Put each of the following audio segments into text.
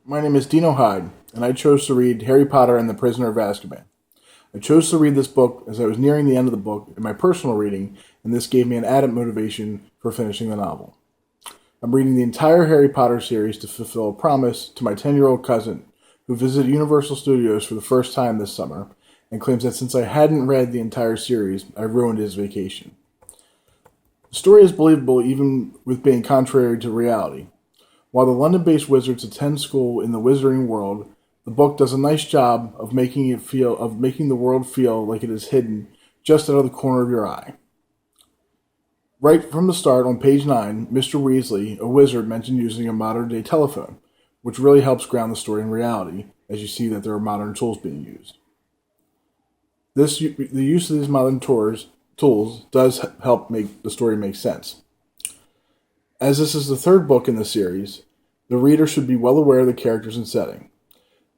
My name is Dino Hyde, and I chose to read Harry Potter and the Prisoner of Azkaban. I chose to read this book as I was nearing the end of the book in my personal reading, and this gave me an added motivation for finishing the novel. I'm reading the entire Harry Potter series to fulfill a promise to my 10-year-old cousin, who visited Universal Studios for the first time this summer, and claims that since I hadn't read the entire series, I ruined his vacation. The story is believable even with being contrary to reality. While the London-based wizards attend school in the wizarding world, the book does a nice job of making the world feel like it is hidden just out of the corner of your eye. Right from the start, on page 9, Mr. Weasley, a wizard, mentioned using a modern-day telephone, which really helps ground the story in reality, as you see that there are modern tools being used. The use of these modern tools does help make the story make sense. As this is the third book in the series, the reader should be well aware of the characters and setting.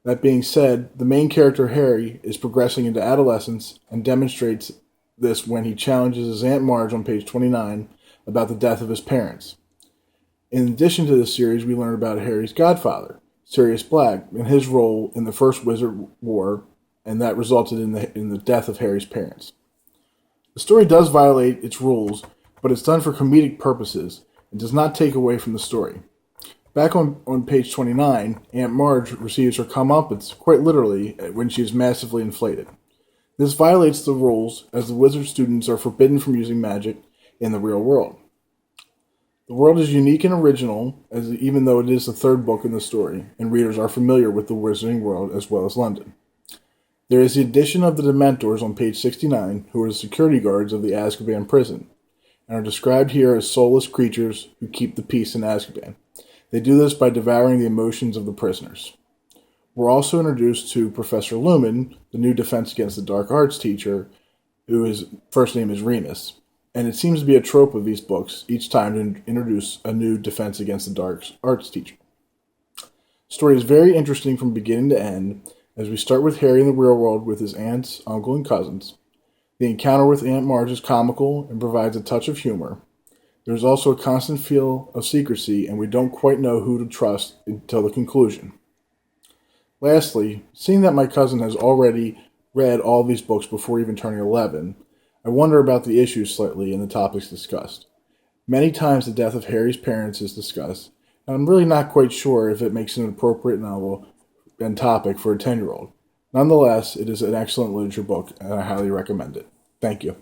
That being said, the main character, Harry, is progressing into adolescence and demonstrates this when he challenges his Aunt Marge on page 29 about the death of his parents. In addition to this series, we learn about Harry's godfather, Sirius Black, and his role in the First Wizard War, and that resulted in the death of Harry's parents. The story does violate its rules, but it's done for comedic purposes and does not take away from the story. Back on page 29, Aunt Marge receives her comeuppance, quite literally, when she is massively inflated. This violates the rules, as the wizard students are forbidden from using magic in the real world. The world is unique and original, even though it is the third book in the story, and readers are familiar with the wizarding world as well as London. There is the addition of the Dementors on page 69, who are the security guards of the Azkaban prison, and are described here as soulless creatures who keep the peace in Azkaban. They do this by devouring the emotions of the prisoners. We're also introduced to Professor Lumen, the new Defense Against the Dark Arts teacher, whose first name is Remus. And it seems to be a trope of these books each time to introduce a new Defense Against the Dark Arts teacher. The story is very interesting from beginning to end, as we start with Harry in the real world with his aunts, uncle, and cousins. The encounter with Aunt Marge is comical and provides a touch of humor. There's also a constant feel of secrecy, and we don't quite know who to trust until the conclusion. Lastly, seeing that my cousin has already read all these books before even turning 11, I wonder about the issues slightly and the topics discussed. Many times the death of Harry's parents is discussed, and I'm really not quite sure if it makes it an appropriate novel and topic for a 10-year-old. Nonetheless, it is an excellent literature book, and I highly recommend it. Thank you.